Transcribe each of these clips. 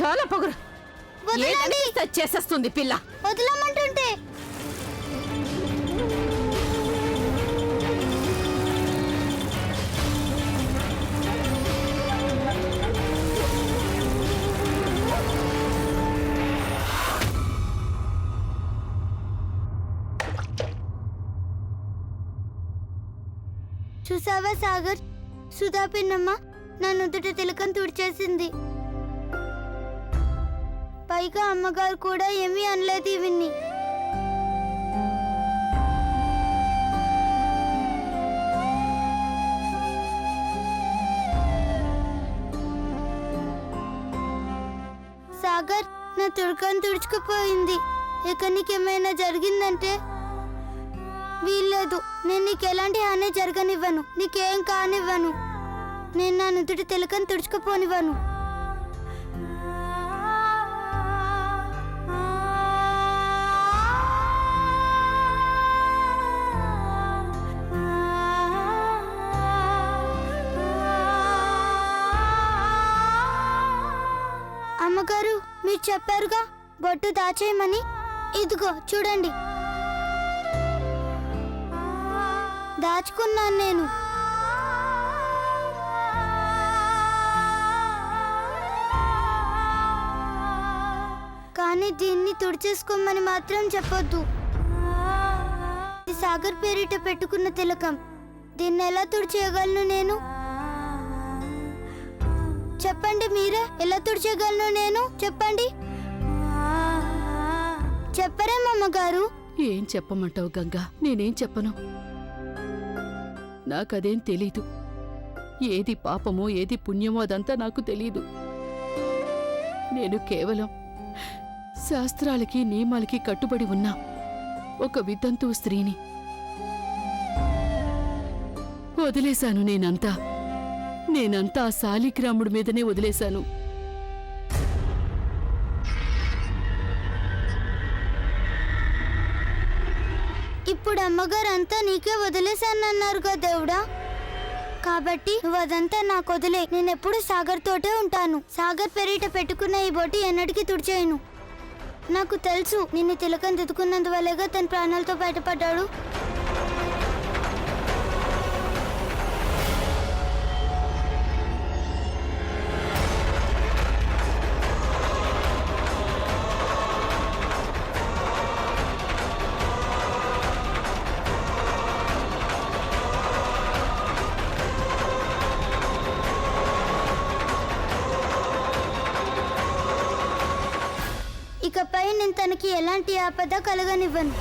చాలా పొగరు. చేసేస్తుంది పిల్ల. వదలమంటుంటే చూసావా సాగర్, సుధా పిన్నమ్మ నా నుదుట తిలకం తుడిచేసింది. పైగా అమ్మగారు కూడా ఏమీ అనలేదు ఇవన్నీ. సాగర్, నా తిలకం తుడుచుకుపోయింది. ఇక నీకేమైనా జరిగిందంటే వీల్లేదు. నేను నీకు ఎలాంటి హాని జరగనివ్వను, నీకేం కానివ్వను. నేను నా నుదుటి తిలకం తుడుచుకుపోనివ్వను. అమ్మగారు, మీరు చెప్పారుగా బొట్టు దాచేయమని. ఇదిగో చూడండి, దాచుకున్నాను నేను. కానీ దీన్ని తుడిచేసుకోమని మాత్రం చెప్పొద్దు. ఇది సాగర్ పేరిట పెట్టుకున్న తిలకం. దీన్ని ఎలా తుడిచేయగలను నేను? చెప్పండి, మీరే ఎలా తుడిచేయగలను నేను? చెప్పండి. చెప్పరేమమ్మగారు? ఏం చెప్పమంటావు గంగా? నేనేం చెప్పను. నాకదేం తెలీదు. ఏది పాపమో ఏది పుణ్యమో అదంతా నాకు తెలీదు. నేను కేవలం శాస్త్రాలకి నియమాలకి కట్టుబడి ఉన్నా ఒక వితంతు స్త్రీని. వదిలేశాను నేనంతా ఆ శాలిగ్రాముడి మీదనే వదిలేశాను. ఇప్పుడు అమ్మగారు అంతా నీకే వదిలేశానన్నారుగా దేవుడా. కాబట్టి నువ్వు అదంతా నాకు వదిలే. నేనెప్పుడు సాగర్ తోటే ఉంటాను. సాగర్ పెరిట పెట్టుకున్న ఈ బొట్టి ఎన్నటికీ తుడిచేయను. నాకు తెలుసు, నిన్ను తిలకం దిద్దుకున్నందువల్లేగా తన ప్రాణాలతో బయటపడ్డాడు. ఇకపై నేను తనకి ఎలాంటి ఆపద కలగనివ్వను.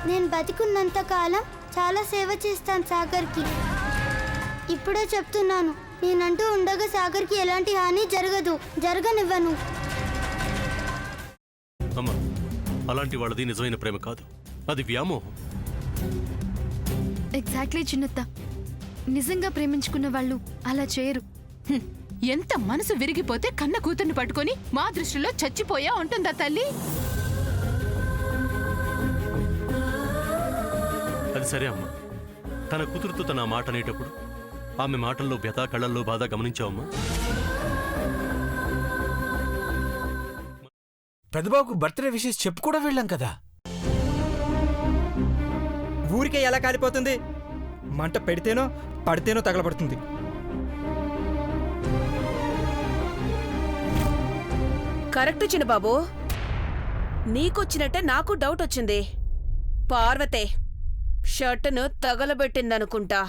నేను బతికున్నంత కాలం చాలా సేవ చేస్తాను సాగర్కి. ఇప్పుడే చెప్తున్నాను, నేనంటూ ఉండగా సాగర్కి ఎలాంటి హాని జరగనివ్వను. అమ్మా, అలాంటి వాళ్ళది నిజమైన ప్రేమ కాదు, అది వ్యామోహం. ఎగ్జాక్ట్లీ చిన్నత్త. నిజంగా ప్రేమించుకున్న వాళ్ళు అలా చేయరు. ఎంత మనసు విరిగిపోతే కన్న కూతుర్ని పట్టుకొని మా దృష్టిలో చచ్చిపోయా ఉంటుందా తల్లి? అది సరే అమ్మా, తన కూతురుతో తన మాట అనేటప్పుడు ఆమె మాటల్లో వ్యథ, కళ్ళల్లో బాధ గమనించావమ్మా? పెద్దబాబుకు బర్త్డే విషెస్ చెప్పు కూడా వెళ్ళాం కదా. ఊరికే ఎలా కాలిపోతుంది? మంట పెడితేనో పడితేనో తగలబడుతుంది. కరెక్ట్ చిన్నబాబు, నీకొచ్చినట్టే నాకు డౌట్ వచ్చింది. పార్వతే షర్టును తగలబెట్టిందనుకుంటా.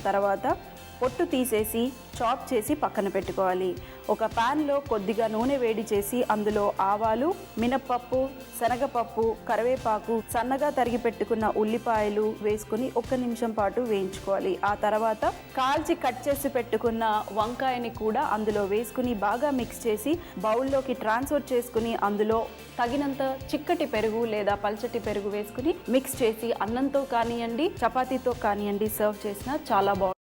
తర్వాత పొట్టు తీసేసి చాప్ చేసి పక్కన పెట్టుకోవాలి. ఒక ప్యాన్లో కొద్దిగా నూనె వేడి చేసి అందులో ఆవాలు, మినప్పప్పు, శనగపప్పు, కరివేపాకు, సన్నగా తరిగి పెట్టుకున్న ఉల్లిపాయలు వేసుకుని 1 నిమిషం పాటు వేయించుకోవాలి. ఆ తర్వాత కాల్చి కట్ చేసి పెట్టుకున్న వంకాయని కూడా అందులో వేసుకుని బాగా మిక్స్ చేసి బౌల్లోకి ట్రాన్స్ఫర్ చేసుకుని అందులో తగినంత చిక్కటి పెరుగు లేదా పల్చటి పెరుగు వేసుకుని మిక్స్ చేసి అన్నంతో కానివ్వండి, చపాతీతో కానివ్వండి సర్వ్ చేసినా చాలా బాగుంటుంది.